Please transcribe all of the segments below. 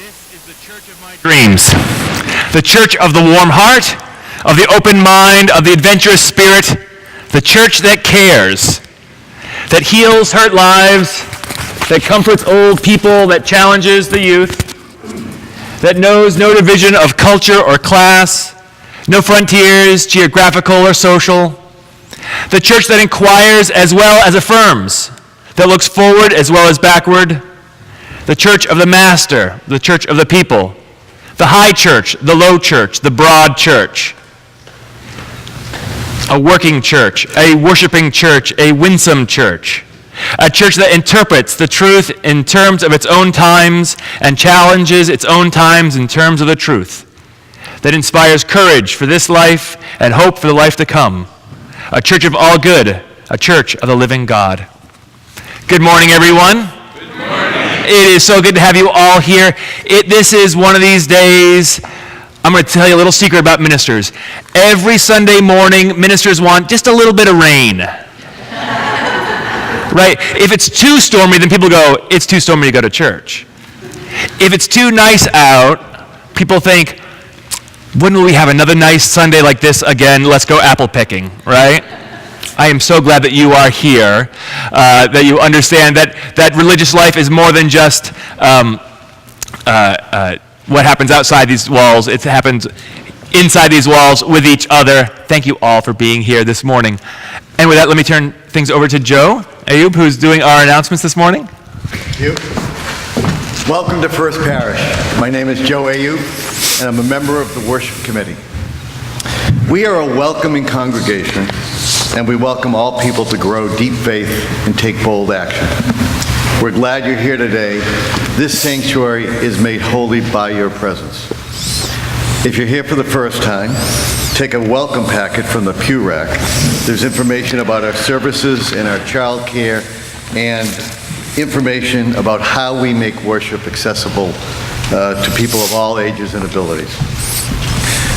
This is the church of my dreams. The church of the warm heart, of the open mind, of the adventurous spirit. The church that cares, that heals hurt lives, that comforts old people, that challenges the youth, that knows no division of culture or class, no frontiers, geographical or social. The church that inquires as well as affirms, that looks forward as well as backward. The church of the master, the church of the people, the high church, the low church, the broad church. A working church, a worshiping church, a winsome church. A church that interprets the truth in terms of its own times and challenges its own times in terms of the truth. That inspires courage for this life and hope for the life to come. A church of all good, a church of the living God. Good morning, everyone. Good morning. It is so good to have you all here. This is one of these days. I'm going to tell you a little secret about ministers. Every Sunday morning, ministers want just a little bit of rain. Right? If it's too stormy, then people go, it's too stormy to go to church. If it's too nice out, people think, wouldn't we have another nice Sunday like this again? Let's go apple picking, right? I am so glad that you are here, that you understand that religious life is more than just what happens outside these walls. It happens inside these walls with each other. Thank you all for being here this morning. And with that, let me turn things over to Joe Ayub, who's doing our announcements this morning. Thank you. Welcome to First Parish. My name is Joe Ayub, and I'm a member of the Worship Committee. We are a welcoming congregation, and we welcome all people to grow deep faith and take bold action. We're glad you're here today. This sanctuary is made holy by your presence. If you're here for the first time, take a welcome packet from the pew rack. There's information about our services and our child care and information about how we make worship accessible to people of all ages and abilities.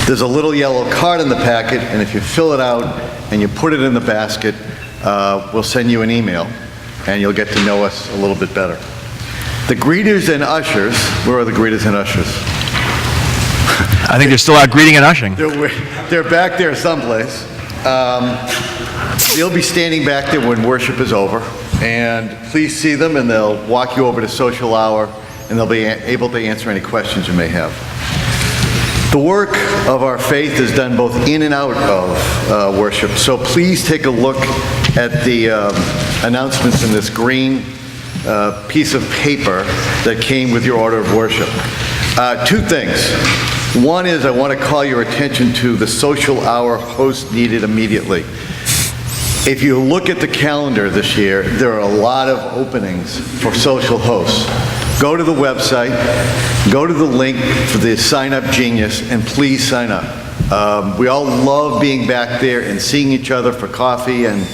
There's a little yellow card in the packet, and if you fill it out and you put it in the basket, we'll send you an email, and you'll get to know us a little bit better. The greeters and ushers, where are the greeters and ushers? I think they're still out greeting and ushering. They're back there someplace. They'll be standing back there when worship is over, and please see them, and they'll walk you over to social hour, and they'll be able to answer any questions you may have. The work of our faith is done both in and out of worship, so please take a look at the announcements in this green piece of paper that came with your order of worship. Two things. One is I want to call your attention to the social hour host needed immediately. If you look at the calendar this year, there are a lot of openings for social hosts. Go to the website, go to the link for the Sign Up Genius, and please sign up. We all love being back there and seeing each other for coffee and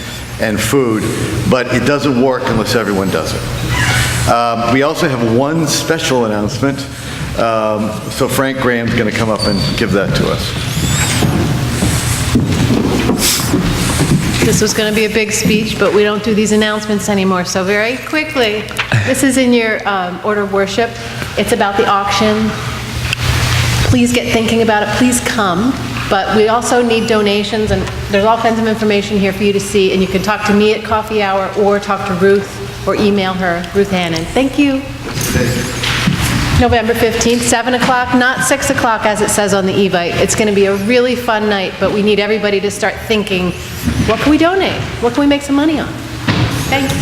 food, but it doesn't work unless everyone does it. We also have one special announcement, so Frank Graham's going to come up and give that to us. This was going to be a big speech, but we don't do these announcements anymore. So very quickly, this is in your order of worship. It's about the auction. Please get thinking about it. Please come. But we also need donations, and there's all kinds of information here for you to see. And you can talk to me at coffee hour, or talk to Ruth, or email her, Ruth Hannon. Thank you. November 15th, 7 o'clock, not 6 o'clock as it says on the Evite. It's going to be a really fun night, but we need everybody to start thinking, what can we donate? What can we make some money on? Thanks.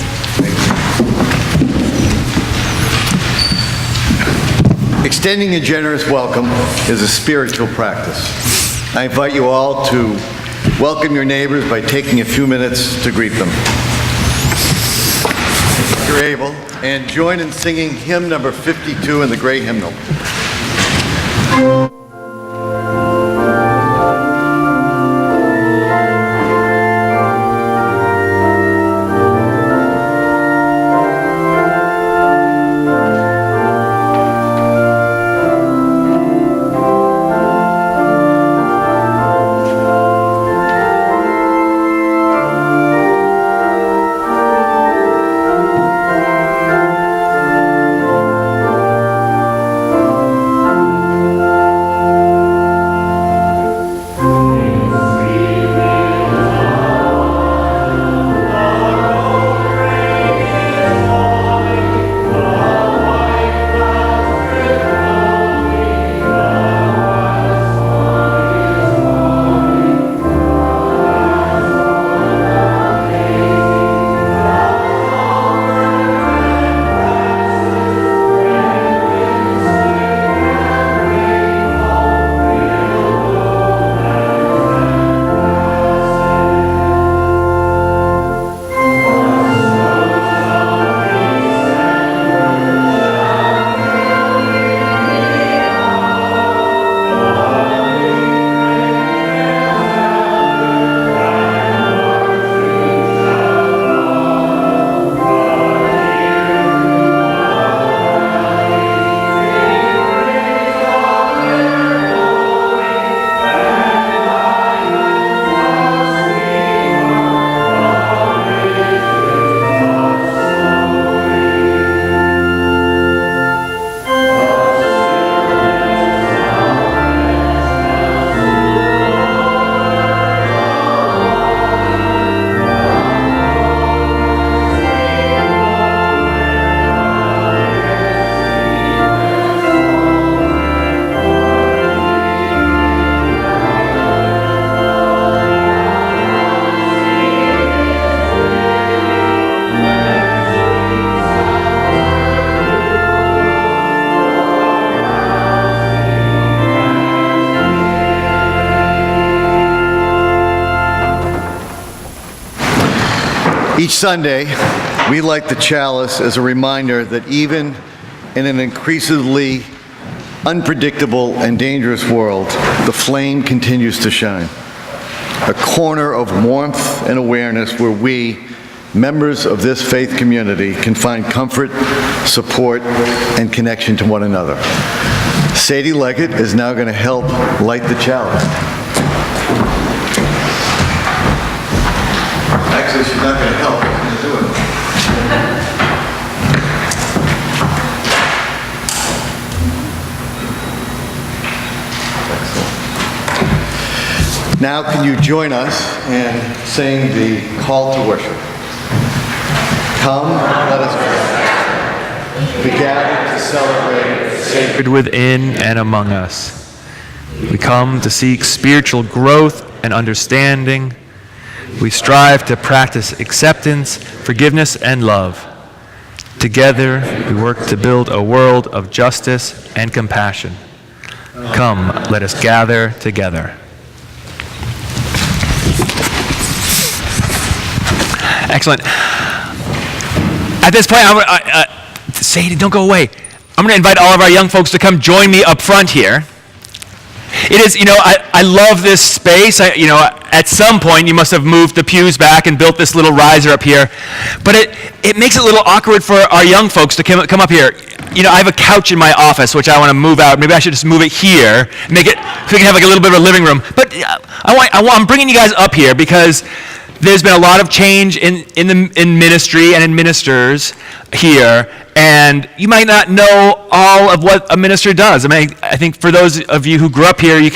Extending a generous welcome is a spiritual practice. I invite you all to welcome your neighbors by taking a few minutes to greet them. If you're able, and join in singing hymn number 52 in the Great Hymnal. Each Sunday, we light the chalice as a reminder that even in an increasingly unpredictable and dangerous world, the flame continues to shine. A corner of warmth and awareness where we, members of this faith community, can find comfort, support, and connection to one another. Sadie Leggett is now going to help light the chalice. Actually, she's not going to help. She's going to do it. Now, can you join us in saying the call to worship? Come, let us be gathered to celebrate Sacred within and among us. We come to seek spiritual growth and understanding. We strive to practice acceptance, forgiveness, and love. Together, we work to build a world of justice and compassion. Come, let us gather together. Excellent. At this point, Sadie, don't go away. I'm going to invite all of our young folks to come join me up front here. It is, I love this space. At some point, you must have moved the pews back and built this little riser up here. But it makes it a little awkward for our young folks to come up here. I have a couch in my office, which I want to move out. Maybe I should just move it here, make it so we can have like a little bit of a living room. But I'm bringing you guys up here because there's been a lot of change in ministry and in ministers here, and you might not know all of what a minister does. I think for those of you who grew up here, you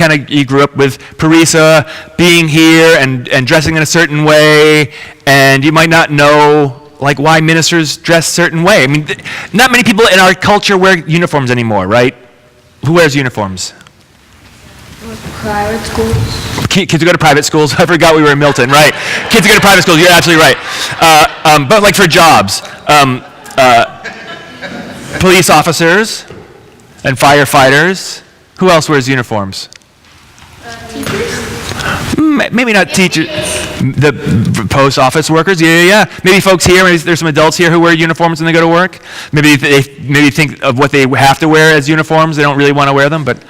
grew up with Parisa being here and dressing in a certain way, and you might not know like why ministers dress a certain way. Not many people in our culture wear uniforms anymore, right? Who wears uniforms? Private schools. Kids who go to private schools. I forgot we were in Milton, right? Kids who go to private schools, you're absolutely right. But like for jobs, police officers and firefighters. Who else wears uniforms? Teachers. Maybe not teachers. The post office workers, yeah. Maybe folks here, maybe there's some adults here who wear uniforms when they go to work. Maybe they think of what they have to wear as uniforms. They don't really want to wear them, but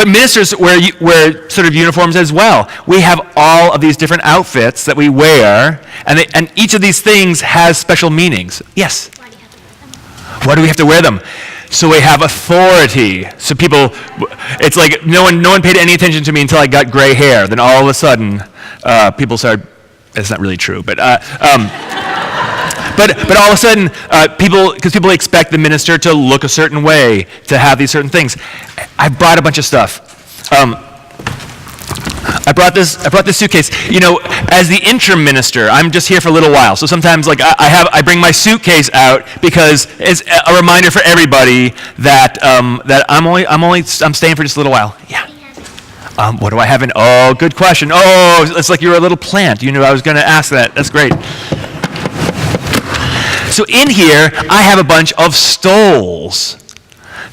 ministers wear sort of uniforms as well. We have all of these different outfits that we wear, and each of these things has special meanings. Yes? Why do we have to wear them? So we have authority. So people, it's like no one paid any attention to me until I got gray hair. Then all of a sudden, people started. It's not really true, but all of a sudden, people expect the minister to look a certain way, to have these certain things. I brought a bunch of stuff. I brought this suitcase. As the interim minister, I'm just here for a little while. So sometimes, like I bring my suitcase out because it's a reminder for everybody that I'm staying for just a little while. Yeah. What do I have in? Oh, good question. Oh, it's like you're a little plant. You knew I was going to ask that. That's great. So in here, I have a bunch of stoles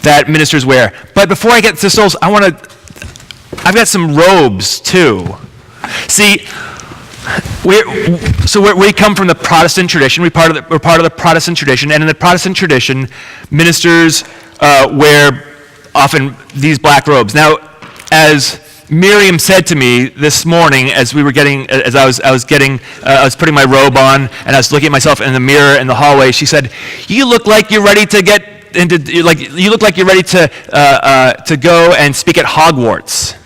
that ministers wear. But before I get to stoles, I've got some robes too. See, we come from the Protestant tradition. We're part of the Protestant tradition, and in the Protestant tradition, ministers wear often these black robes. Now, as Miriam said to me this morning, as I was putting my robe on, and I was looking at myself in the mirror in the hallway, she said, "You look like you're ready to you look like you're ready to go and speak at Hogwarts."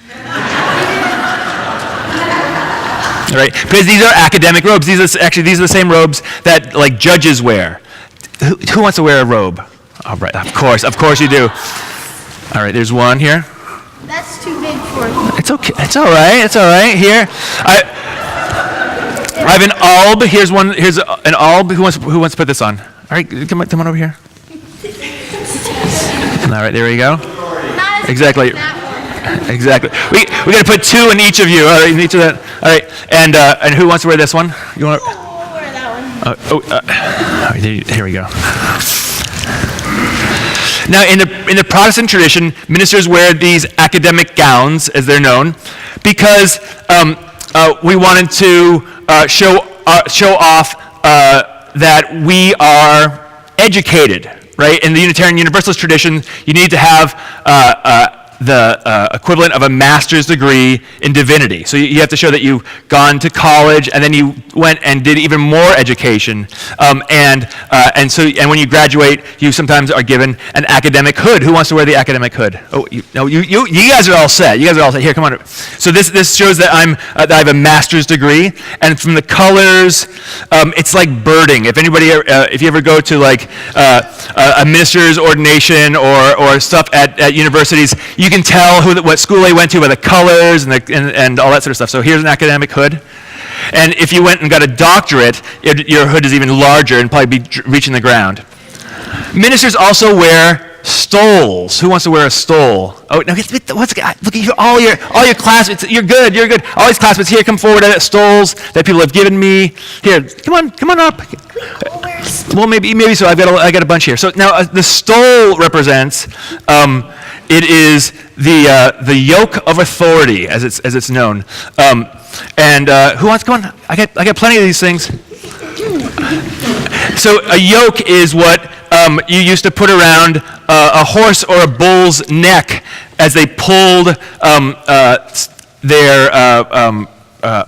Right? Because these are academic robes. These are the same robes that like judges wear. Who wants to wear a robe? All right, of course you do. All right, there's one here. That's too big for me. It's okay. It's all right. Here, I have an alb. Here's an alb. Who wants to put this on? All right, come on over here. All right, there we go. Exactly. We got to put two in each of you. All right, in each of that. All right, and who wants to wear this one? You want? We'll wear that one. All right, here we go. Now, in the Protestant tradition, ministers wear these academic gowns, as they're known, because we wanted to show show off that we are educated, right? In the Unitarian Universalist tradition, you need to have the equivalent of a master's degree in divinity. So you have to show that you've gone to college, and then you went and did even more education. And when you graduate, you sometimes are given an academic hood. Who wants to wear the academic hood? Oh, you guys are all set. You guys are all set. Here, come on. So this shows that that I have a master's degree, and from the colors, it's like birding. If you ever go to like a minister's ordination or stuff at universities, you can tell what school they went to by the colors and all that sort of stuff. So here's an academic hood. And if you went and got a doctorate, your hood is even larger and probably be reaching the ground. Ministers also wear stoles. Who wants to wear a stole? Oh, no, look at all your classmates. You're good. All these classmates here, come forward. I got stoles that people have given me. Here, come on up. Well, maybe so. I got a bunch here. So now the stole represents. It is the yoke of authority, as it's known. Who wants? Come on. I got plenty of these things. So a yoke is what you used to put around a horse or a bull's neck as they pulled their.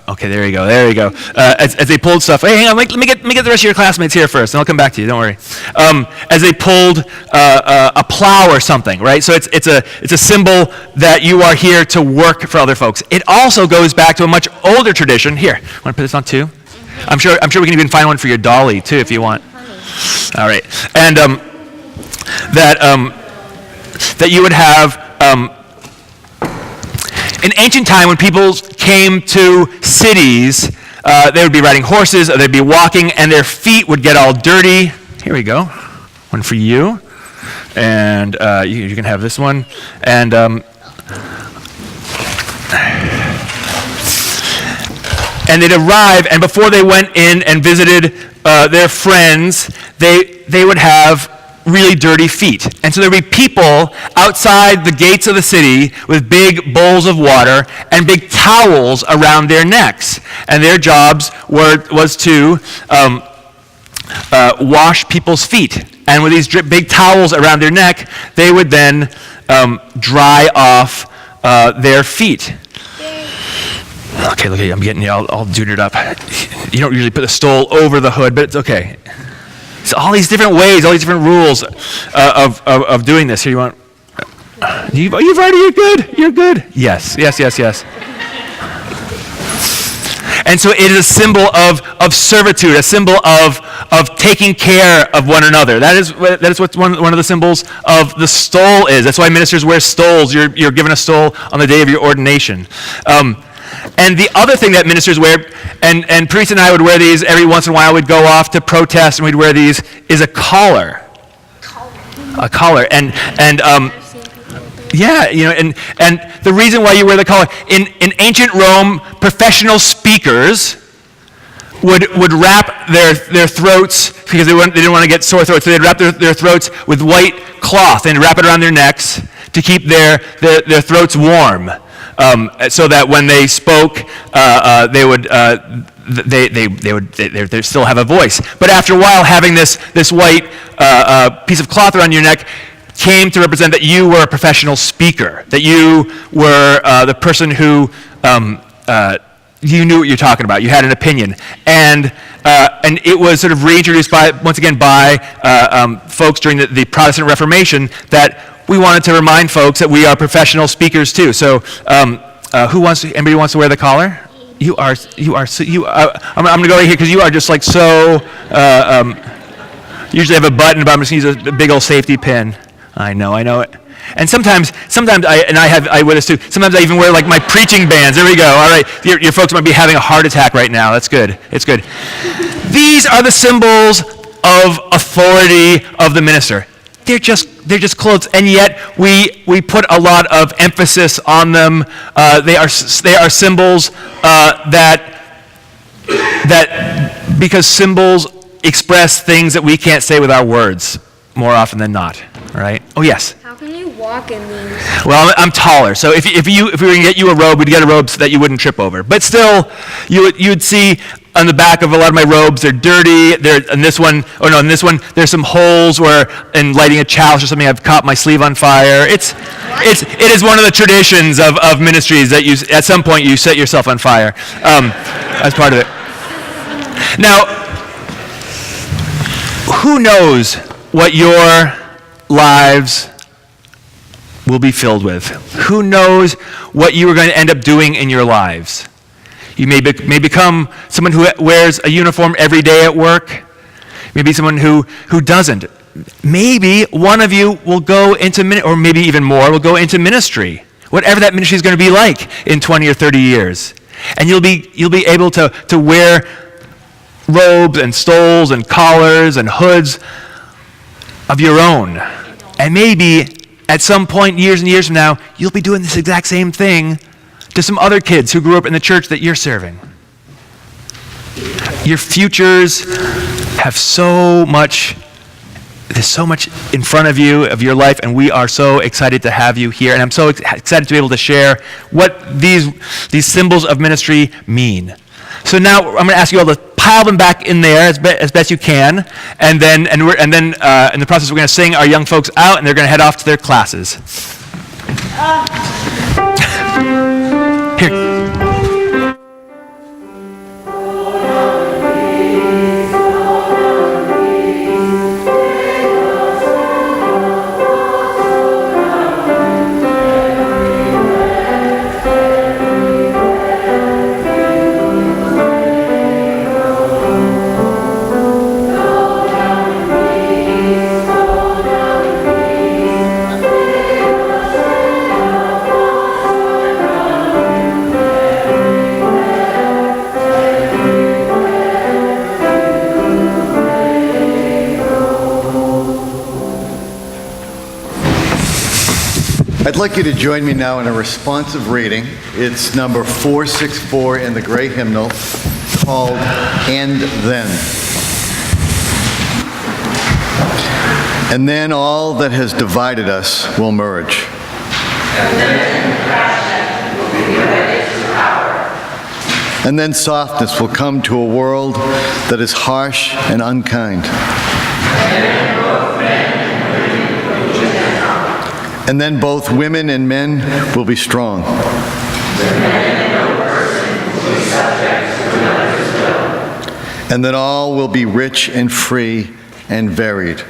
Okay, there you go. As they pulled stuff. Hey, hang on. Let me get the rest of your classmates here first, and I'll come back to you. Don't worry. As they pulled a plow or something, right? So it's a symbol that you are here to work for other folks. It also goes back to a much older tradition. Here, want to put this on too? I'm sure we can even find one for your dolly too, if you want. All right, and that you would have. In ancient time, when people came to cities, they would be riding horses, or they'd be walking, and their feet would get all dirty. Here we go, one for you, and you can have this one. And they'd arrive, and before they went in and visited their friends, they would have really dirty feet. And so there would be people outside the gates of the city with big bowls of water and big towels around their necks. And their jobs was to wash people's feet. And with these big towels around their neck, they would then dry off their feet. Okay, look at you. I'm getting you all duded up. You don't usually put the stole over the hood, but it's okay. So all these different ways, all these different rules of doing this. Here, you want? You're good. You're good. Yes. And so it is a symbol of servitude, a symbol of taking care of one another. That is what one of the symbols of the stole is. That's why ministers wear stoles. You're given a stole on the day of your ordination. And the other thing that ministers wear, and priests and I would wear these every once in a while. We'd go off to protest, and we'd wear these, is a collar. A collar. And the reason why you wear the collar, in ancient Rome, professional speakers would wrap their throats, because they didn't want to get sore throats, so they'd wrap their throats with white cloth and wrap it around their necks to keep their throats warm. So that when they spoke, they still have a voice. But after a while, having this white piece of cloth around your neck came to represent that you were a professional speaker, that you were the person who you knew what you're talking about. You had an opinion, and it was sort of reintroduced by folks during the Protestant Reformation that. We wanted to remind folks that we are professional speakers too. So, anybody wants to wear the collar? I'm going to go right here because you are just like so. Usually have a button, but I'm just going to use a big old safety pin. I know it. And sometimes I wear this too. Sometimes I even wear like my preaching bands. There we go. All right, your folks might be having a heart attack right now. That's good. It's good. These are the symbols of authority of the minister. They're just clothes, and yet we put a lot of emphasis on them. They are symbols that because symbols express things that we can't say with our words more often than not. Right? Oh yes. How can you walk in these? Well, I'm taller, so if we were going to get you a robe, we'd get a robe so that you wouldn't trip over. But still, you'd see on the back of a lot of my robes, they're dirty. In this one, there's some holes where, in lighting a chalice or something, I've caught my sleeve on fire. It is one of the traditions of ministries that at some point you set yourself on fire as part of it. Now, who knows what your lives will be filled with? Who knows what you are going to end up doing in your lives? You may become someone who wears a uniform every day at work. Maybe someone who doesn't. Maybe one of you will go into, or maybe even more, will go into ministry. Whatever that ministry is going to be like in 20 or 30 years. And you'll be able to wear robes and stoles and collars and hoods of your own. And maybe at some point, years and years from now, you'll be doing this exact same thing to some other kids who grew up in the church that you're serving. Your futures have there's so much in front of you, of your life, and we are so excited to have you here. And I'm so excited to be able to share what these symbols of ministry mean. So now I'm going to ask you all to pile them back in there as best you can, and then in the process we're going to sing our young folks out, and they're going to head off to their classes. Here. I'd like you to join me now in a responsive reading. It's number 464 in the gray hymnal called And Then. And then all that has divided us will merge. And then softness will come to a world that is harsh and unkind. And then both women and men will be strong. And then all will be rich and free and varied.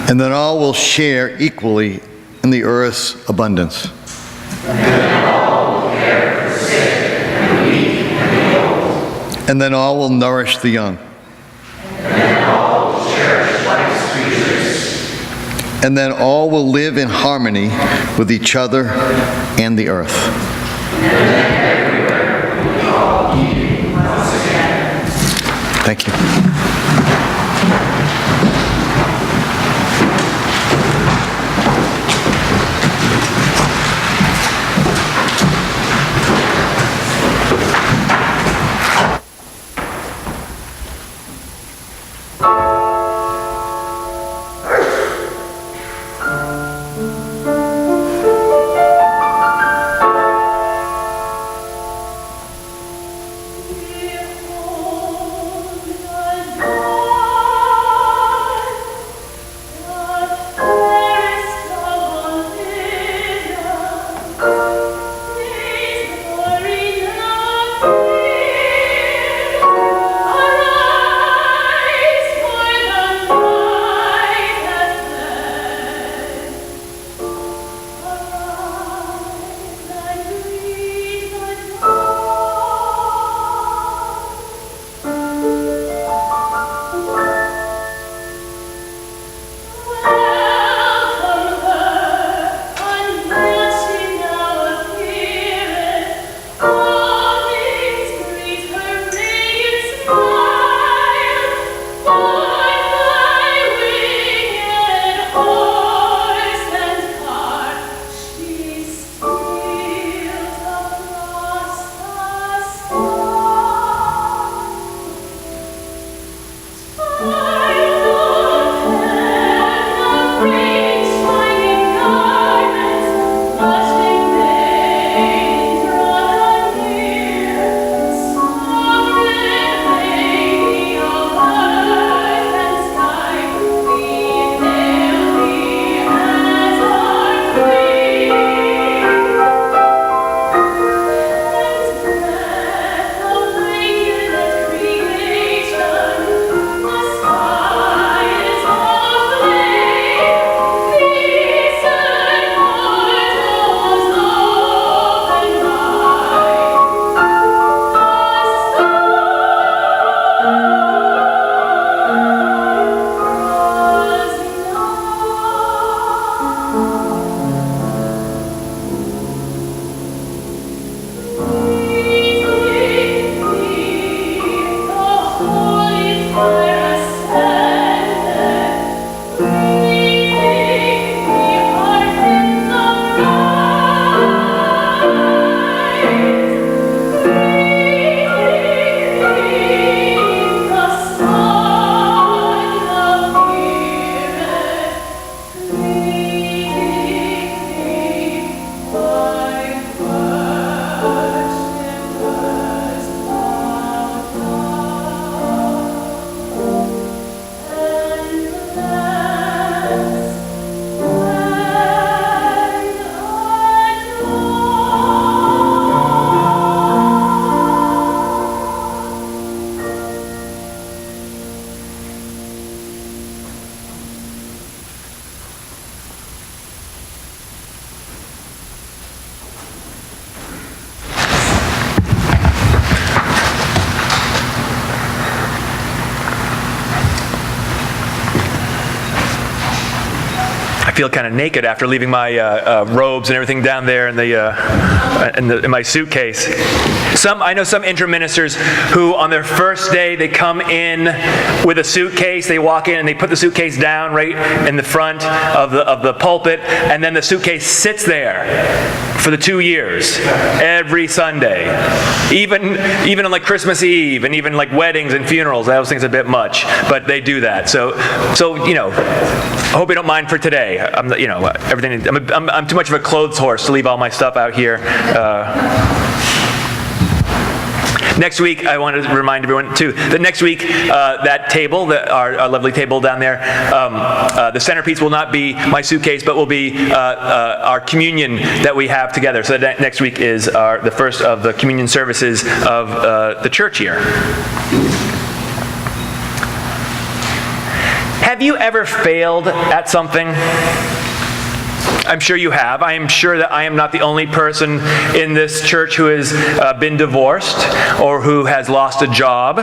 And then all will share equally in the earth's abundance. And then all will nourish the young. And then all will live in harmony with each other and the earth. Thank you. I feel kind of naked after leaving my robes and everything down there in my suitcase. I know some interim ministers who on their first day, they come in with a suitcase, they walk in and they put the suitcase down right in the front of the pulpit, and then the suitcase sits there for the 2 years, every Sunday. Even on like Christmas Eve and even like weddings and funerals, I always think it's a bit much, but they do that. So I hope you don't mind for today. I'm too much of a clothes horse to leave all my stuff out here. Next week, I wanted to remind everyone, too, that next week, that table, our lovely table down there, the centerpiece will not be my suitcase, but will be our communion that we have together. So that next week is the first of the communion services of the church here. Have you ever failed at something? I'm sure you have. I am sure that I am not the only person in this church who has been divorced or who has lost a job.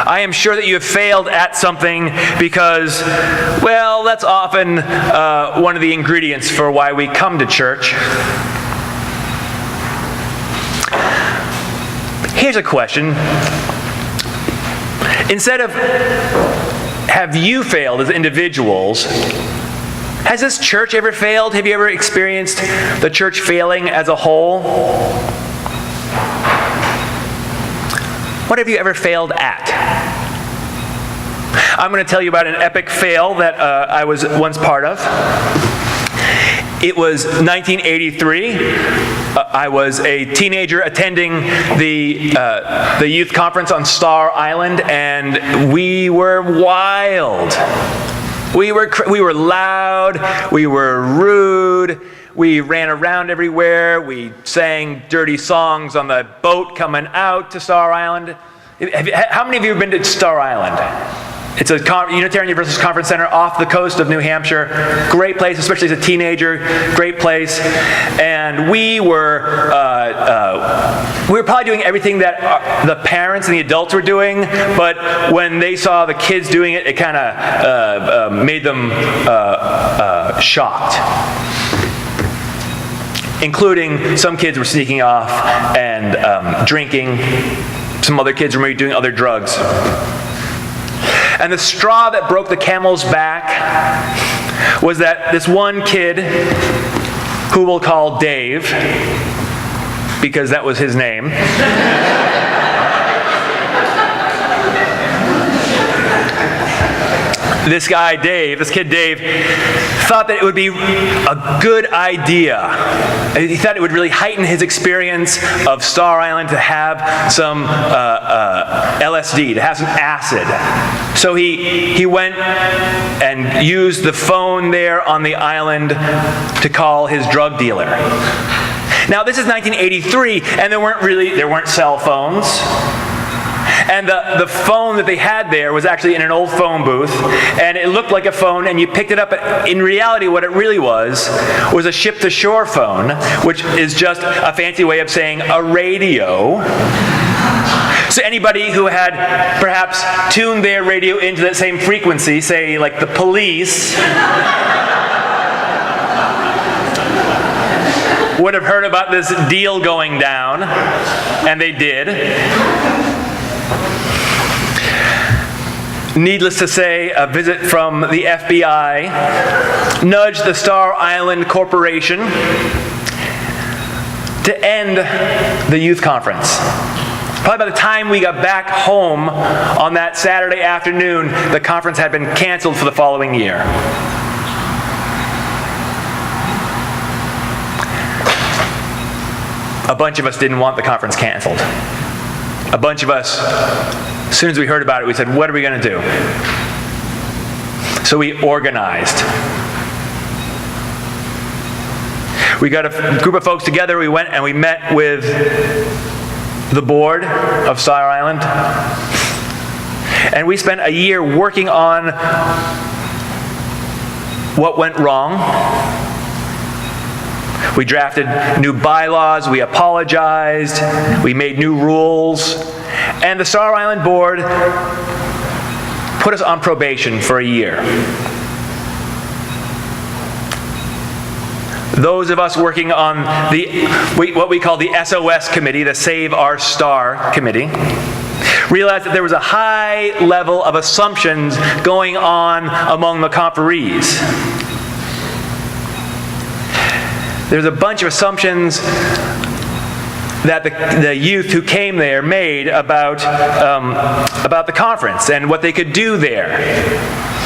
I am sure that you have failed at something because, well, that's often one of the ingredients for why we come to church. Here's a question. Instead of have you failed as individuals, has this church ever failed? Have you ever experienced the church failing as a whole? What have you ever failed at? I'm going to tell you about an epic fail that I was once part of. It was 1983. I was a teenager attending the youth conference on Star Island, and we were wild. We were loud, we were rude, we ran around everywhere, we sang dirty songs on the boat coming out to Star Island. How many of you have been to Star Island? It's a Unitarian Universalist conference center off the coast of New Hampshire. Great place, especially as a teenager. Great place. And we were probably doing everything that the parents and the adults were doing, but when they saw the kids doing it, it kind of made them shocked. Including some kids were sneaking off and drinking. Some other kids were maybe doing other drugs. And the straw that broke the camel's back was that this one kid, who we'll call Dave, because that was his name, this kid Dave, thought that it would be a good idea. He thought it would really heighten his experience of Star Island to have some LSD, to have some acid. So he went and used the phone there on the island to call his drug dealer. Now this is 1983, and there weren't cell phones. And the phone that they had there was actually in an old phone booth, and it looked like a phone, and you picked it up. In reality, what it really was a ship-to-shore phone, which is just a fancy way of saying a radio. So anybody who had perhaps tuned their radio into that same frequency, say like the Police, would have heard about this deal going down, and they did. Needless to say, a visit from the FBI nudged the Star Island Corporation to end the youth conference. Probably by the time we got back home on that Saturday afternoon, the conference had been canceled for the following year. A bunch of us didn't want the conference canceled. A bunch of us, as soon as we heard about it, we said, what are we going to do? So we organized. We got a group of folks together, we went and we met with the board of Star Island. And we spent a year working on what went wrong. We drafted new bylaws, we apologized, we made new rules, and the Star Island Board put us on probation for a year. those of us working on what we call the SOS committee, the Save Our Star committee, realized that there was a high level of assumptions going on among the conferees. There's a bunch of assumptions that the youth who came there made about the conference and what they could do there.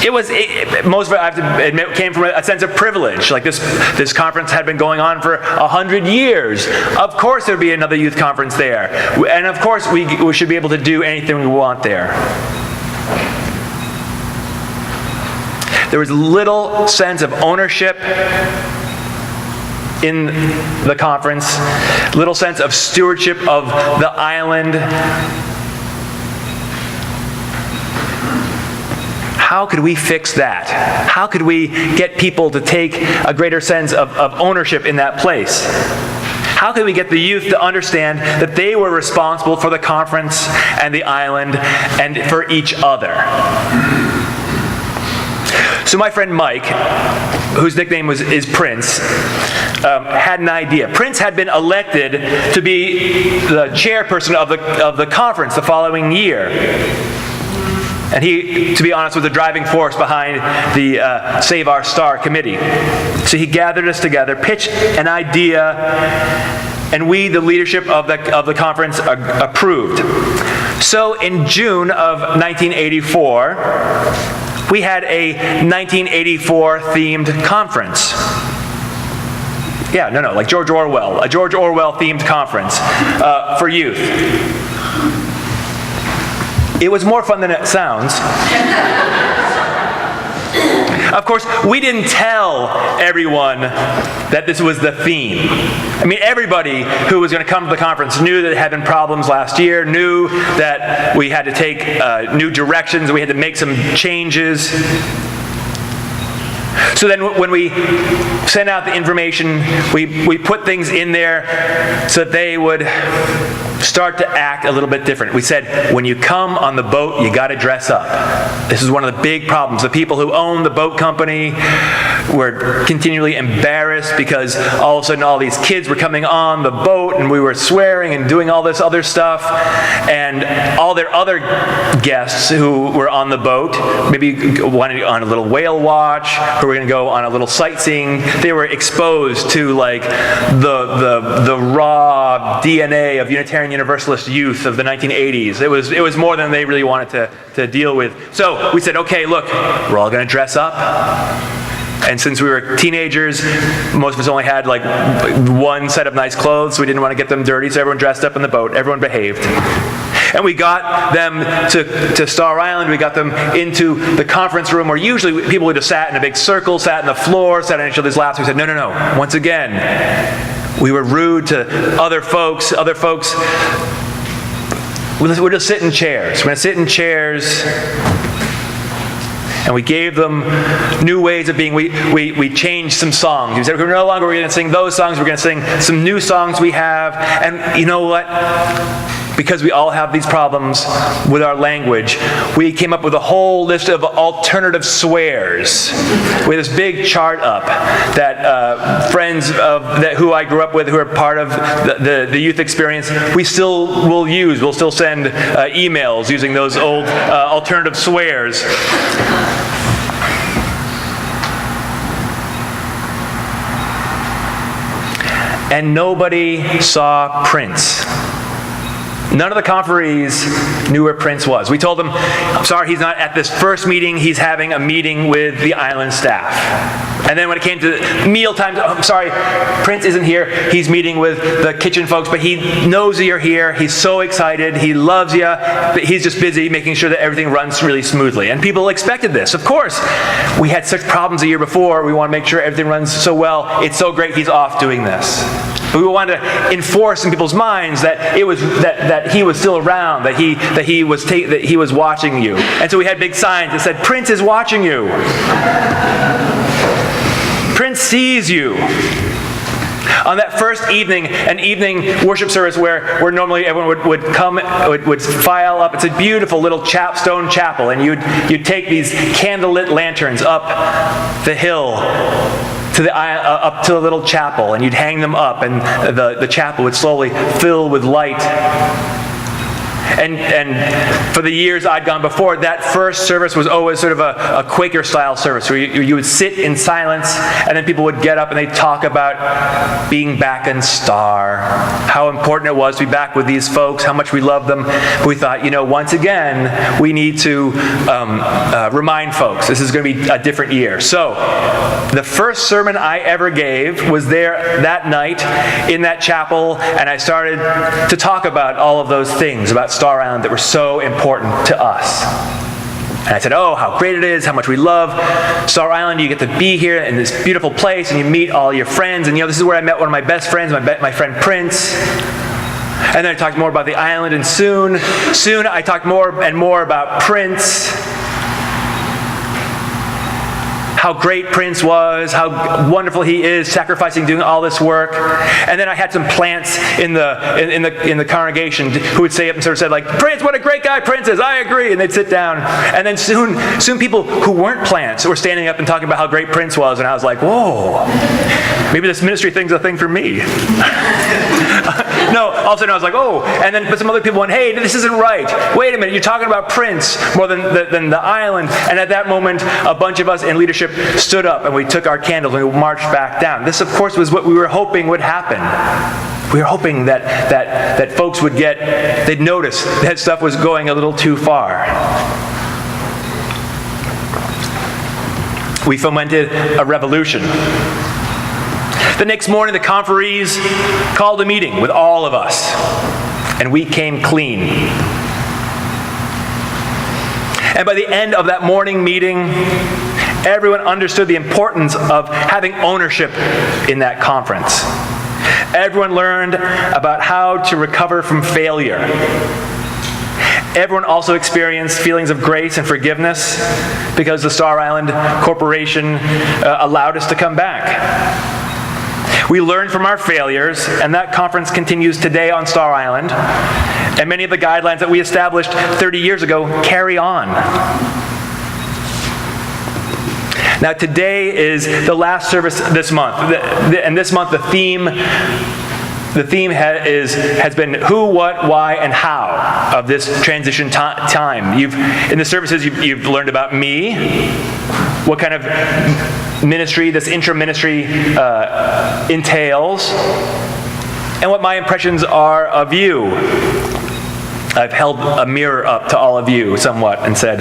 Most of it, I have to admit, came from a sense of privilege. Like this conference had been going on for 100 years. Of course there would be another youth conference there. And of course we should be able to do anything we want there. There was little sense of ownership in the conference, little sense of stewardship of the island. How could we fix that? How could we get people to take a greater sense of ownership in that place? How could we get the youth to understand that they were responsible for the conference and the island and for each other? So my friend Mike, whose nickname is Prince, had an idea. Prince had been elected to be the chairperson of the conference the following year. And he, to be honest, was the driving force behind the Save Our Star committee. So he gathered us together, pitched an idea, and we, the leadership of the conference, approved. So in June of 1984, we had a 1984 themed conference. Yeah, no, like George Orwell, a George Orwell themed conference for youth. It was more fun than it sounds. Of course, we didn't tell everyone that this was the theme. I mean, everybody who was going to come to the conference knew that there had been problems last year, knew that we had to take new directions, we had to make some changes. So then when we sent out the information, we put things in there so that they would start to act a little bit different. We said, when you come on the boat, you got to dress up. This is one of the big problems. The people who own the boat company were continually embarrassed because all of a sudden all these kids were coming on the boat and we were swearing and doing all this other stuff. And all their other guests who were on the boat, maybe wanted on a little whale watch, who were going to go on a little sightseeing, they were exposed to like the raw DNA of Unitarian Universalist youth of the 1980s. It was more than they really wanted to deal with. So we said, okay, look, we're all going to dress up. And since we were teenagers, most of us only had like one set of nice clothes, so we didn't want to get them dirty, so everyone dressed up in the boat, everyone behaved. And we got them to Star Island, we got them into the conference room where usually people would have sat in a big circle, sat on the floor, sat on each other's laps. We said, no, once again, we were rude to other folks. We'll just sit in chairs. We're going to sit in chairs. And we gave them new ways of being. We changed some songs. We said we're no longer going to sing those songs. We're going to sing some new songs we have. And you know what? Because we all have these problems with our language, we came up with a whole list of alternative swears. We had this big chart up that friends who I grew up with, who are part of the youth experience, we still will use. We'll still send emails using those old alternative swears. And nobody saw Prince. None of the conferees knew where Prince was. We told them, I'm sorry, he's not at this first meeting. He's having a meeting with the island staff. And then when it came to meal times, I'm sorry, Prince isn't here. He's meeting with the kitchen folks, but he knows that you're here. He's so excited. He loves you. But he's just busy making sure that everything runs really smoothly. And people expected this. Of course, we had such problems a year before. We want to make sure everything runs so well. It's so great he's off doing this. But we wanted to enforce in people's minds that it was that he was still around, that he was watching you. And so we had big signs that said, "Prince is watching you. Prince sees you." On that first evening, an evening worship service where normally everyone would come, would file up. It's a beautiful little stone chapel, and you'd take these candlelit lanterns up the hill to up to the little chapel, and you'd hang them up, and the chapel would slowly fill with light. And for the years I'd gone before, that first service was always sort of a Quaker-style service where you would sit in silence, and then people would get up and they'd talk about being back in Star, how important it was to be back with these folks, how much we love them. We thought, once again, we need to remind folks this is going to be a different year. So the first sermon I ever gave was there that night in that chapel, and I started to talk about all of those things about Star Island that were so important to us. And I said, oh, how great it is, how much we love Star Island. You get to be here in this beautiful place, and you meet all your friends. And this is where I met one of my best friends, my friend Prince. And then I talked more about the island, and soon I talked more and more about Prince. How great Prince was, how wonderful he is, sacrificing, doing all this work. And then I had some plants in the congregation who would say up and sort of said, like, Prince, what a great guy Prince is, I agree. And they'd sit down. And then soon people who weren't plants were standing up and talking about how great Prince was. And I was like, whoa, maybe this ministry thing's a thing for me. No, all of a sudden I was like, oh. And then but some other people went, hey, this isn't right. Wait a minute, you're talking about Prince more than the island. And at that moment, a bunch of us in leadership stood up and we took our candles and we marched back down. This, of course, was what we were hoping would happen. We were hoping that folks would they'd notice that stuff was going a little too far. We fomented a revolution. The next morning, the conferees called a meeting with all of us, and we came clean. And by the end of that morning meeting, everyone understood the importance of having ownership in that conference. Everyone learned about how to recover from failure. Everyone also experienced feelings of grace and forgiveness because the Star Island Corporation allowed us to come back. We learned from our failures, and that conference continues today on Star Island. And many of the guidelines that we established 30 years ago carry on. Now, today is the last service this month. And this month, the theme has been who, what, why, and how of this transition time. In the services, you've learned about me, what kind of ministry this interim ministry entails, and what my impressions are of you. I've held a mirror up to all of you somewhat and said,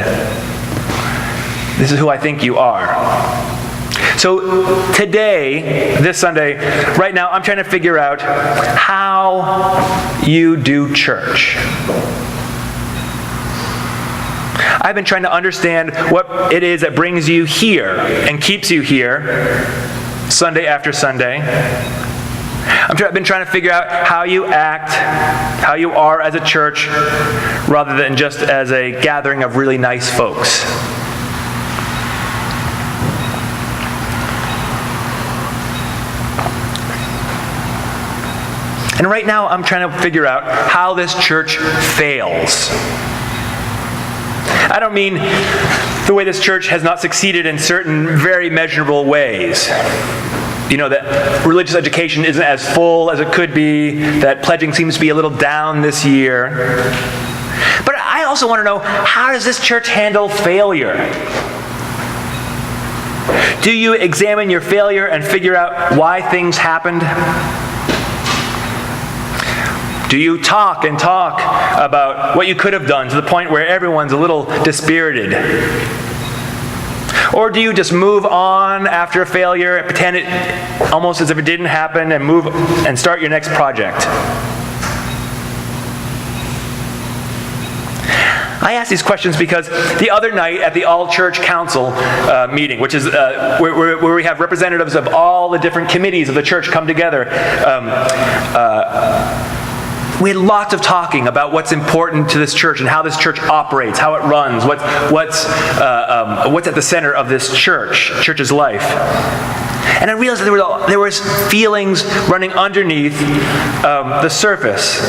this is who I think you are. So today, this Sunday, right now, I'm trying to figure out how you do church. I've been trying to understand what it is that brings you here and keeps you here Sunday after Sunday. I've been trying to figure out how you act, how you are as a church, rather than just as a gathering of really nice folks. And right now, I'm trying to figure out how this church fails. I don't mean the way this church has not succeeded in certain very measurable ways. That religious education isn't as full as it could be, that pledging seems to be a little down this year. But I also want to know, how does this church handle failure? Do you examine your failure and figure out why things happened? Do you talk and talk about what you could have done to the point where everyone's a little dispirited? Or do you just move on after a failure and pretend it almost as if it didn't happen and move and start your next project? I ask these questions because the other night at the All-Church Council meeting, which is where we have representatives of all the different committees of the church come together, we had lots of talking about what's important to this church and how this church operates, how it runs, what's at the center of this church's life. And I realized that there was feelings running underneath the surface.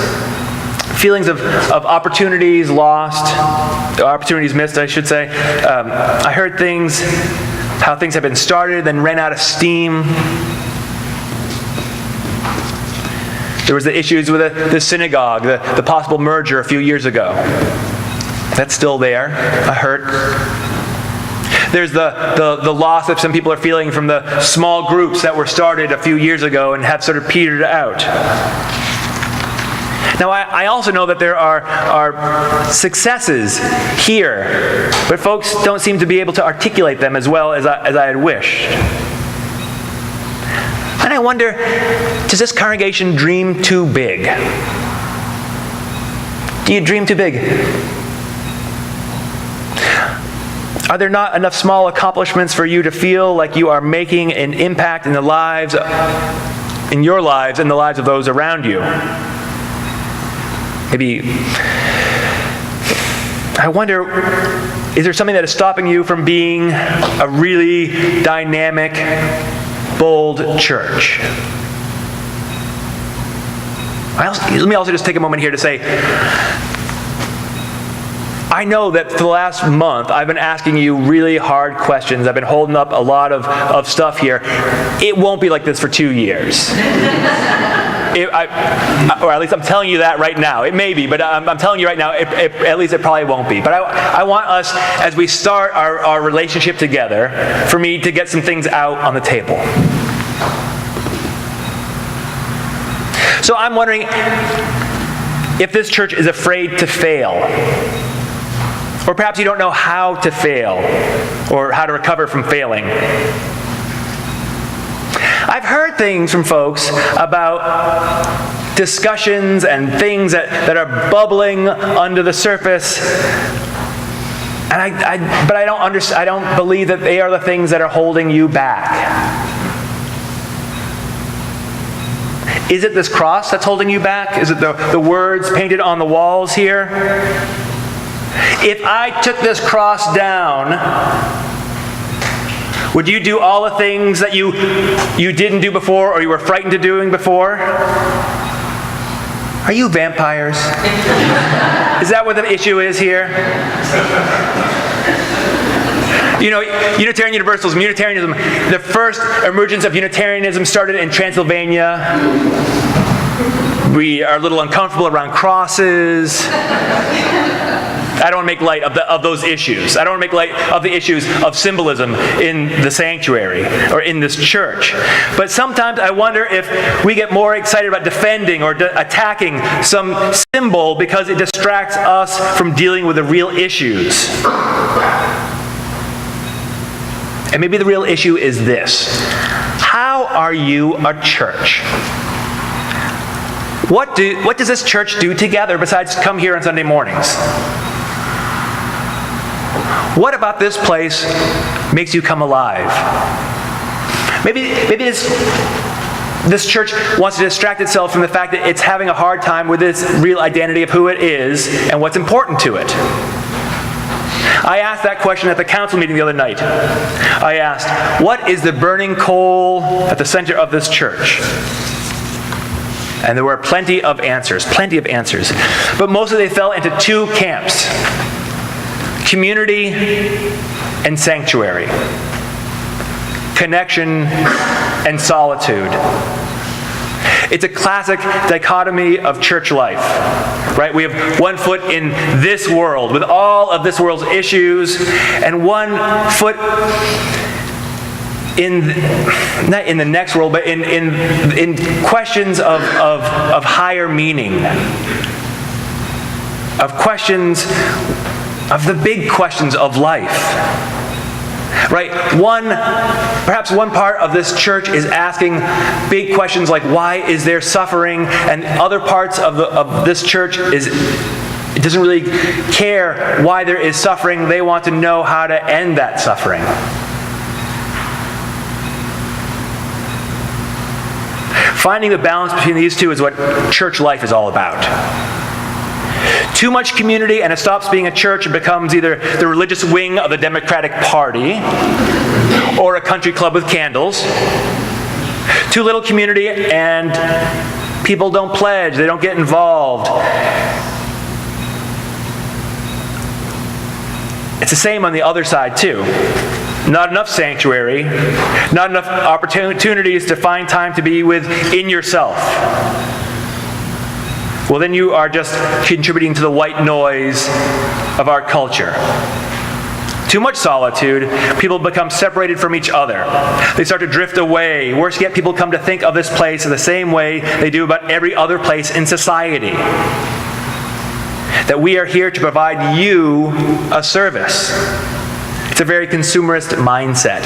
Feelings of opportunities lost, opportunities missed, I should say. I heard things how things have been started, then ran out of steam. There was the issues with the synagogue, the possible merger a few years ago. That's still there, a hurt. There's the loss that some people are feeling from the small groups that were started a few years ago and have sort of petered out. Now, I also know that there are successes here, but folks don't seem to be able to articulate them as well as I had wished. And I wonder, does this congregation dream too big? Do you dream too big? Are there not enough small accomplishments for you to feel like you are making an impact in your lives, and the lives of those around you? Maybe, I wonder, is there something that is stopping you from being a really dynamic, bold church? Let me also just take a moment here to say, I know that for the last month I've been asking you really hard questions. I've been holding up a lot of stuff here. It won't be like this for 2 years. Or at least I'm telling you that right now. It may be, but I'm telling you right now, at least it probably won't be. But I want us, as we start our relationship together, for me to get some things out on the table. So I'm wondering if this church is afraid to fail. Or perhaps you don't know how to fail or how to recover from failing. I've heard things from folks about discussions and things that are bubbling under the surface, and but I don't believe that they are the things that are holding you back. Is it this cross that's holding you back? Is it the words painted on the walls here? If I took this cross down, would you do all the things that you didn't do before or you were frightened of doing before? Are you vampires? Is that what the issue is here? You know, Unitarian Universalism, Unitarianism, the first emergence of Unitarianism started in Transylvania. We are a little uncomfortable around crosses. I don't want to make light of those issues. I don't want to make light of the issues of symbolism in the sanctuary or in this church. But sometimes I wonder if we get more excited about defending or attacking some symbol because it distracts us from dealing with the real issues. And maybe the real issue is this: how are you a church? What does this church do together besides come here on Sunday mornings? What about this place makes you come alive? Maybe this church wants to distract itself from the fact that it's having a hard time with its real identity of who it is and what's important to it. I asked that question at the council meeting the other night. I asked, what is the burning coal at the center of this church? And there were plenty of answers. But mostly they fell into two camps: community and sanctuary, connection and solitude. It's a classic dichotomy of church life, right? We have one foot in this world with all of this world's issues, and one foot not in the next world, but in questions of higher meaning, of questions, of the big questions of life. Right? Perhaps one part of this church is asking big questions like, why is there suffering? And other parts of this church it doesn't really care why there is suffering. They want to know how to end that suffering. Finding the balance between these two is what church life is all about. Too much community and it stops being a church and becomes either the religious wing of the Democratic Party or a country club with candles. Too little community and people don't pledge, they don't get involved. It's the same on the other side too. not enough sanctuary, not enough opportunities to find time to be within yourself, well, then you are just contributing to the white noise of our culture. Too much solitude, people become separated from each other. They start to drift away. Worse yet, people come to think of this place the same way they do about every other place in society. That we are here to provide you a service. It's a very consumerist mindset,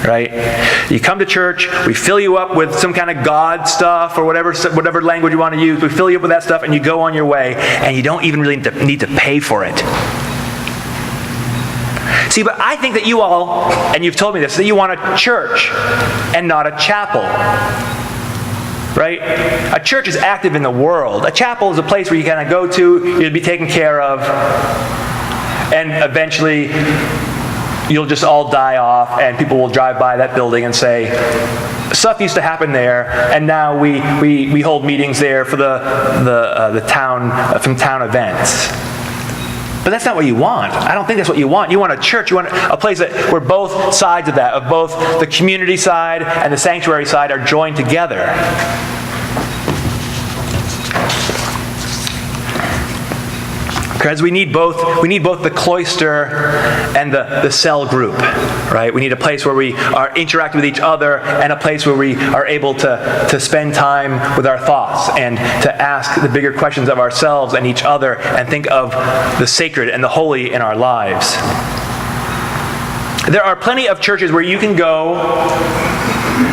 right? You come to church, we fill you up with some kind of God stuff or whatever language you want to use. We fill you up with that stuff and you go on your way, and you don't even really need to pay for it. See, but I think that you all, and you've told me this, that you want a church and not a chapel. Right? A church is active in the world. A chapel is a place where you kind of go to, you'll be taken care of, and eventually you'll just all die off, and people will drive by that building and say, stuff used to happen there, and now we hold meetings there for the town, from town events. But that's not what you want. I don't think that's what you want. You want a church. You want a place where both sides of that, of both the community side and the sanctuary side, are joined together. Because we need both the cloister and the cell group, right? We need a place where we are interacting with each other, and a place where we are able to spend time with our thoughts and to ask the bigger questions of ourselves and each other, and think of the sacred and the holy in our lives. There are plenty of churches where you can go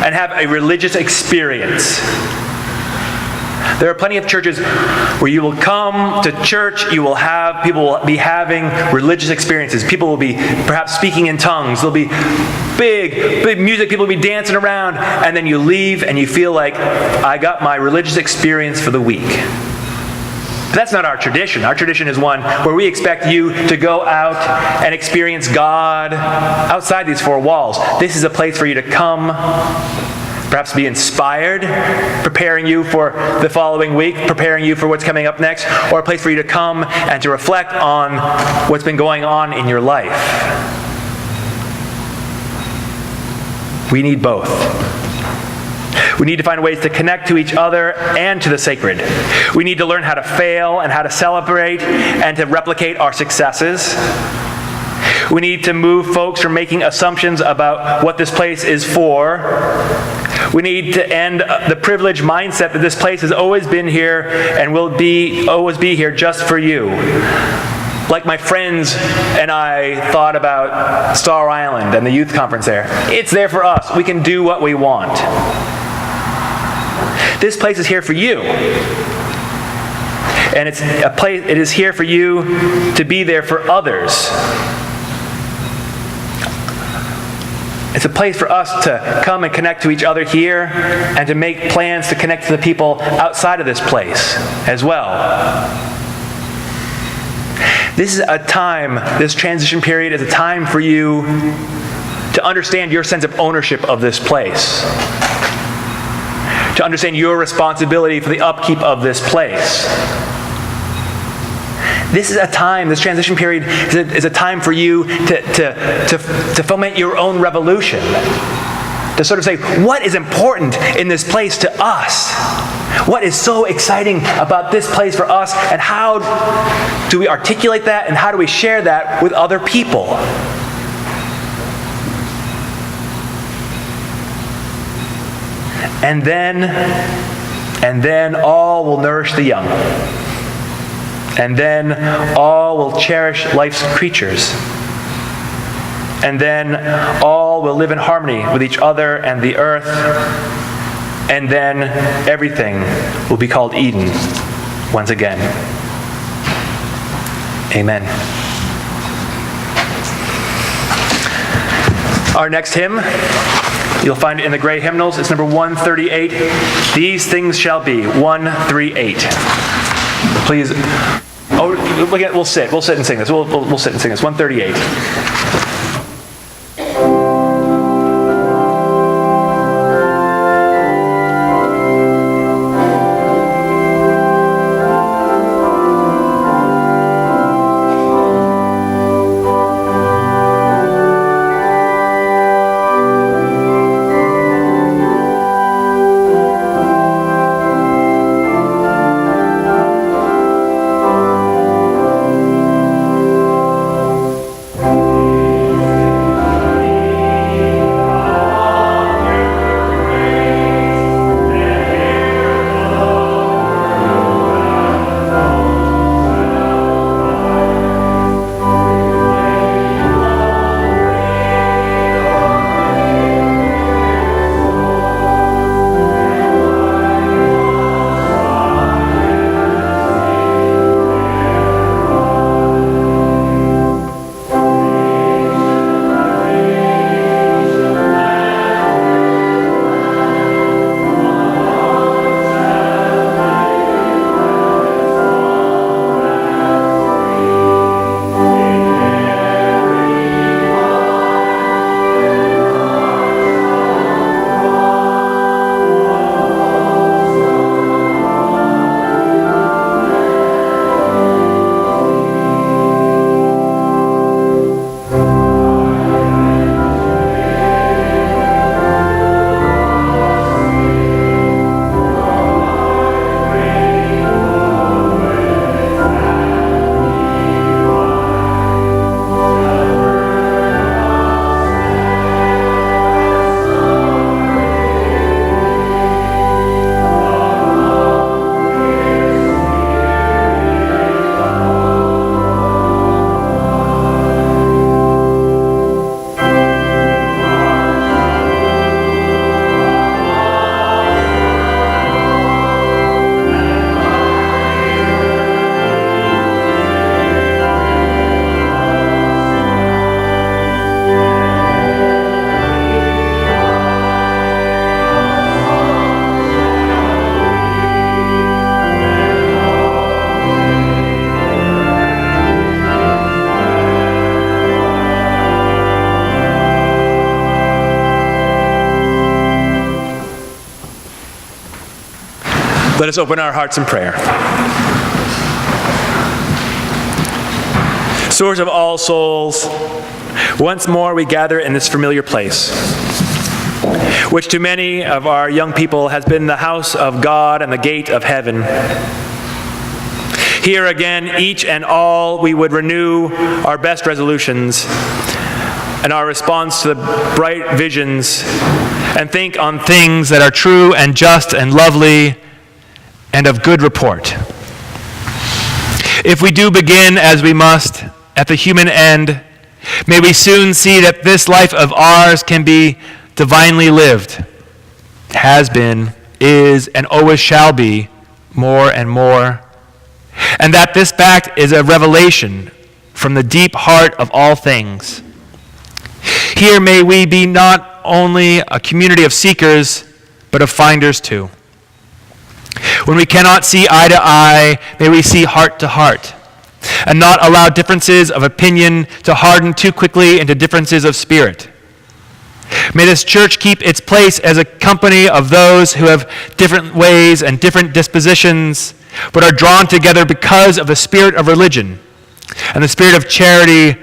and have a religious experience. There are plenty of churches where you will come to church, people will be having religious experiences. People will be perhaps speaking in tongues. There'll be big music. People will be dancing around. And then you leave and you feel like, I got my religious experience for the week. But that's not our tradition. Our tradition is one where we expect you to go out and experience God outside these four walls. This is a place for you to come, perhaps be inspired, preparing you for the following week, preparing you for what's coming up next, or a place for you to come and to reflect on what's been going on in your life. We need both. We need to find ways to connect to each other and to the sacred. We need to learn how to fail and how to celebrate and to replicate our successes. We need to move folks from making assumptions about what this place is for. We need to end the privileged mindset that this place has always been here and will always be here just for you. Like my friends and I thought about Star Island and the youth conference there. It's there for us. We can do what we want. This place is here for you. And it is here for you to be there for others. It's a place for us to come and connect to each other here, and to make plans to connect to the people outside of this place as well. This is a time, this transition period is a time for you to understand your sense of ownership of this place, to understand your responsibility for the upkeep of this place. This is a time, this transition period is a time for you to foment your own revolution. To sort of say, what is important in this place to us? What is so exciting about this place for us? And how do we articulate that? And how do we share that with other people? And then all will nourish the young. And then all will cherish life's creatures. And then all will live in harmony with each other and the earth. And then everything will be called Eden once again. Amen. Our next hymn, you'll find it in the gray hymnals. It's number 138. These things shall be. 138. Please. We'll sit and sing this. We'll sit and sing this. 138. Let us open our hearts in prayer. Source of all souls, once more we gather in this familiar place, which to many of our young people has been the house of God and the gate of heaven. Here again, each and all, we would renew our best resolutions and our response to the bright visions, and think on things that are true and just and lovely and of good report. If we do begin, as we must, at the human end, may we soon see that this life of ours can be divinely lived, has been, is, and always shall be, more and more, and that this fact is a revelation from the deep heart of all things. Here may we be not only a community of seekers, but of finders too. When we cannot see eye to eye, may we see heart to heart, and not allow differences of opinion to harden too quickly into differences of spirit. May this church keep its place as a company of those who have different ways and different dispositions, but are drawn together because of the spirit of religion and the spirit of charity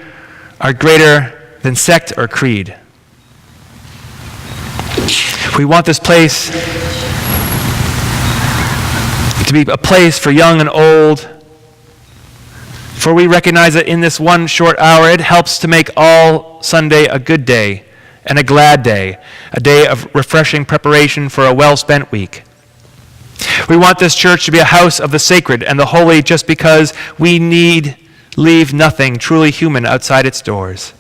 are greater than sect or creed. We want this place to be a place for young and old, for we recognize that in this one short hour, it helps to make all Sunday a good day and a glad day, a day of refreshing preparation for a well-spent week. We want this church to be a house of the sacred and the holy just because we need leave nothing truly human outside its doors.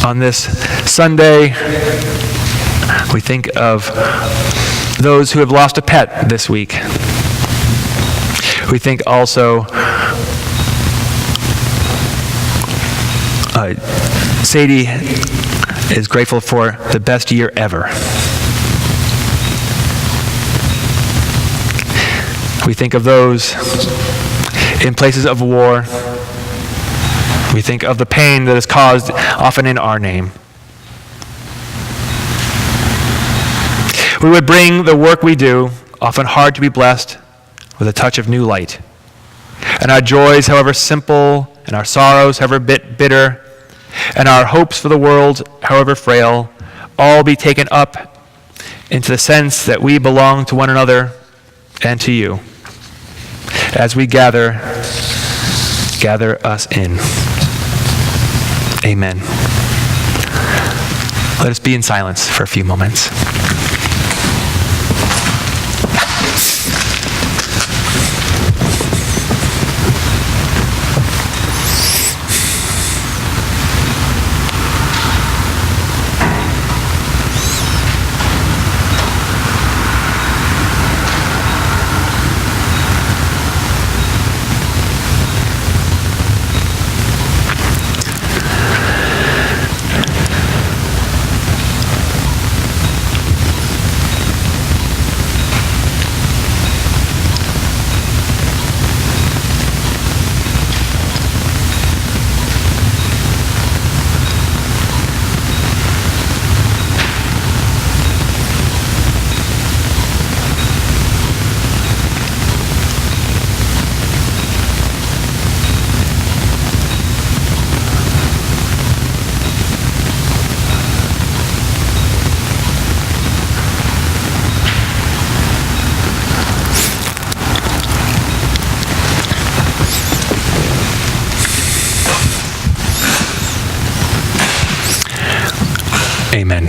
On this Sunday, we think of those who have lost a pet this week. We think also Sadie is grateful for the best year ever. We think of those in places of war. We think of the pain that is caused often in our name. We would bring the work we do, often hard to be blessed, with a touch of new light. And our joys, however simple, and our sorrows, however bitter, and our hopes for the world, however frail, all be taken up into the sense that we belong to one another and to you. As we gather us in. Amen. Let us be in silence for a few moments. Amen.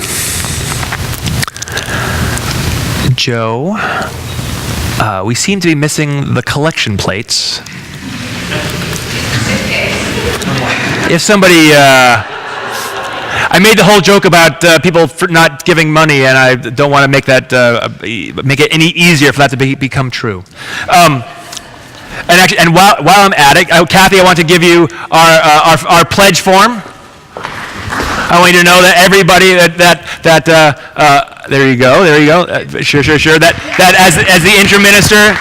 Joe, we seem to be missing the collection plates. If somebody, I made the whole joke about people for not giving money, and I don't want to make that make it any easier for that to become true. And while I'm at it, Kathy, I want to give you our pledge form. I want you to know that everybody there you go. Sure. That as the interim minister,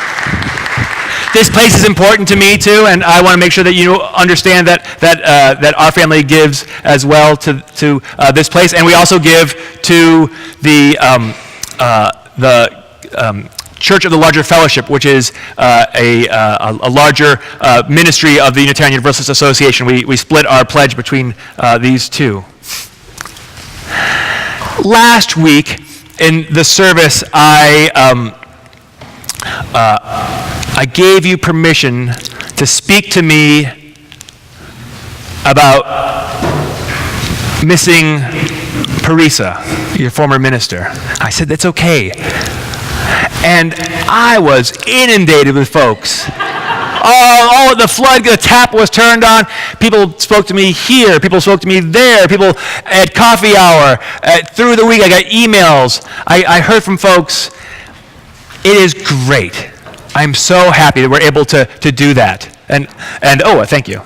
This place is important to me too, and I want to make sure that you understand that our family gives as well to this place, and we also give to the Church of the Larger Fellowship, which is a larger ministry of the Unitarian Universalist Association. We split our pledge between these two. Last week in the service, I gave you permission to speak to me about missing Parisa, your former minister. I said, that's okay. And I was inundated with folks. Oh, the tap was turned on. People spoke to me here. People spoke to me there. People at coffee hour. Through the week, I got emails. I heard from folks. It is great. I'm so happy that we're able to do that. And thank you.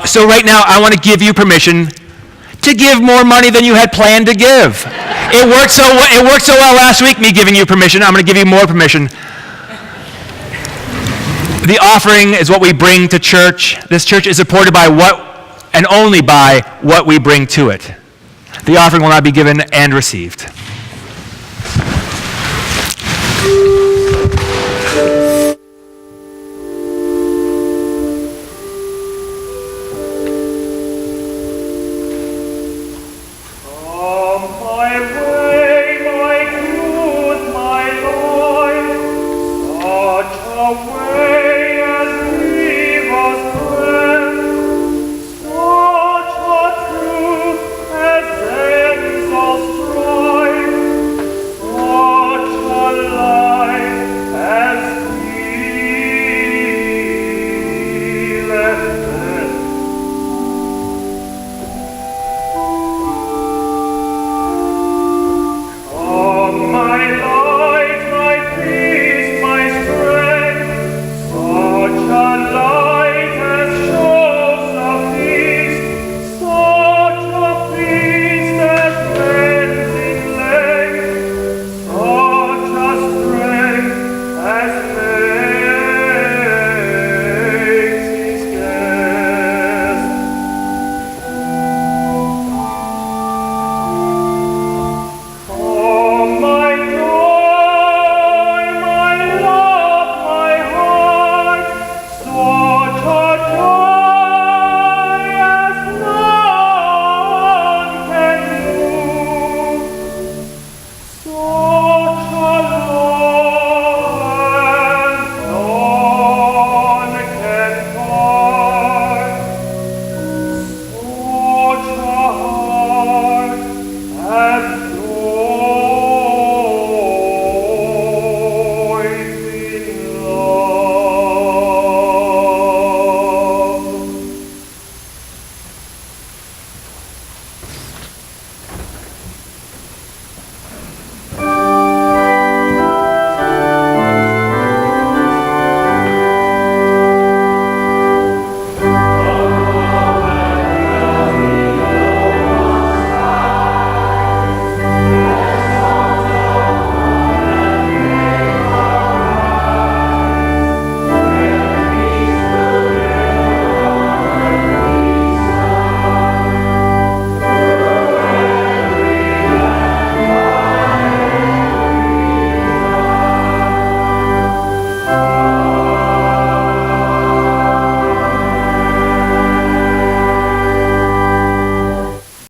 So right now, I want to give you permission to give more money than you had planned to give. It worked so well last week, me giving you permission. I'm going to give you more permission. The offering is what we bring to church. This church is supported by what and only by what we bring to it. The offering will not be given and received.